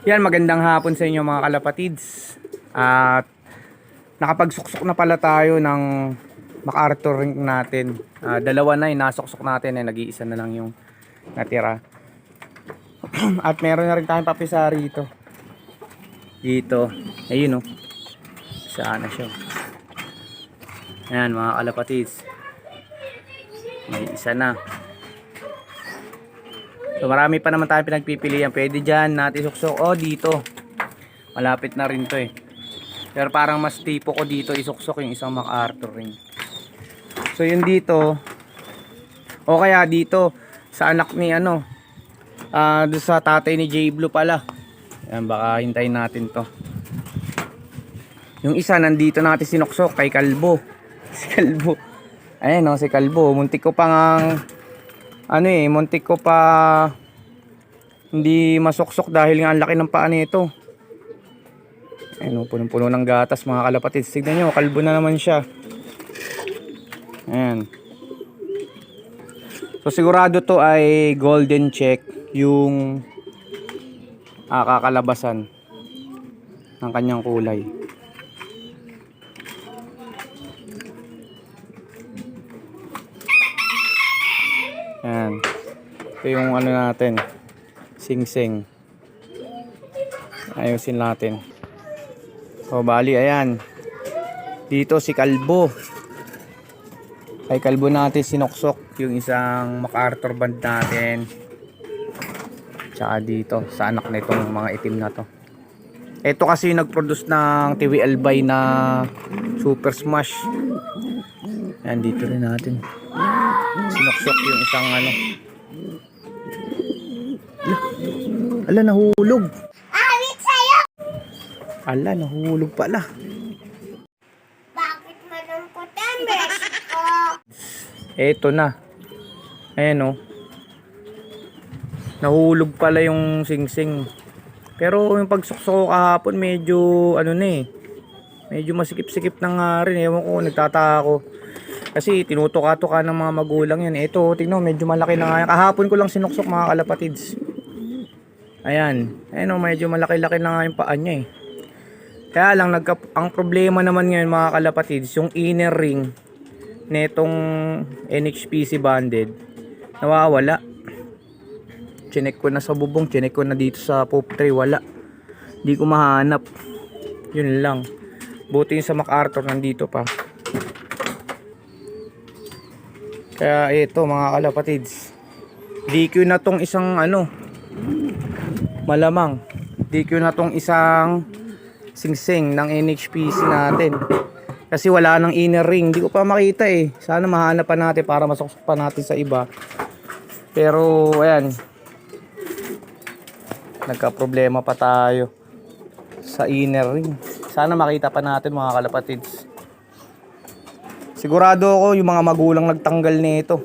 Yan, magandang hapon sa inyo mga kalapatids. At nakapagsuksok na pala tayo ng MacArthur ring natin. Dalawa na yung nasuksok natin, nag-iisa na lang yung natira. At meron na rin tayong papisa rito. Dito, ayun oh. Saan na siya? Ayan mga kalapatids. May isa na. So marami pa naman tayong pinagpipilian. Pwede dyan natin suksok. O dito. Malapit na rin to eh. Pero parang mas tipo ko dito isuksok yung isang MacArthur ring. So yun dito. O kaya dito sa anak ni ano. Doon sa tatay ni J Blue pala. Ayan, baka hintayin natin to. Yung isa nandito natin sinuksok kay Kalbo. Si Kalbo. Ayan o, si Kalbo. Muntik ko pang muntik ko pa hindi masuksok dahil nga ang laki ng paa nito. Ayun, punong-puno ng gatas mga kalapatids. Tignan nyo, kalbo na naman siya. Ayan. So sigurado to ay golden check yung kakalabasan ng kanyang kulay. Ayan. Ito yung ano natin, sing-sing. Ayusin natin. So bali ayan. Dito si Kalbo. Kay Kalbo natin sinuksok yung isang MacArthur band natin. Tsaka dito sa anak na itong mga itim na to. Ito kasi nag-produce ng TV Albay na Super Smash. Ayan, dito rin natin sinuksok yung isang ano. Ala, nahulog. Ala, nahulog pala. Bakit malungkot ang besh ko? Eto na. Ayan o. Nahulog pala yung sing-sing. Pero yung pagsuksok kahapon medyo ano na eh. Medyo masikip-sikip na nga rin. Ewan ko, nagtataka ako. Kasi tinutuka-tuka ng mga magulang yan. Ito, tingnan, medyo malaki na nga yan. Kahapon ko lang sinuksok mga kalapatids. Ayan. Ayan o, medyo malaki-laki na nga yung paa niya eh. Kaya lang, ang problema naman ngayon mga kalapatids, yung inner ring netong NHPC banded, nawawala. Chinek ko na sa bubong, chinek ko na dito sa pop tray, wala. Hindi ko mahanap. Yun lang. Buti yung sa MacArthur nandito pa. Kaya ito mga kalapatids, DQ na tong isang ano, malamang DQ na tong isang sing-sing ng NHPC natin. Kasi wala nang inner ring, hindi ko pa makita eh. Sana mahanap pa natin para masuksok pa natin sa iba. Pero ayan, nagka-problema pa tayo sa inner ring. Sana makita pa natin mga kalapatids. Sigurado ako yung mga magulang nagtanggal nito.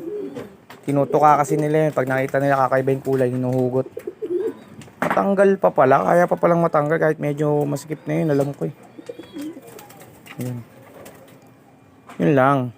Tinutuka kasi nila yun. Pag nakita nila kakaiba yung kulay, hinuhugot. Matanggal pa pala. Kaya pa palang matanggal kahit medyo masikip na yun. Alam ko eh. Yun. Yun lang.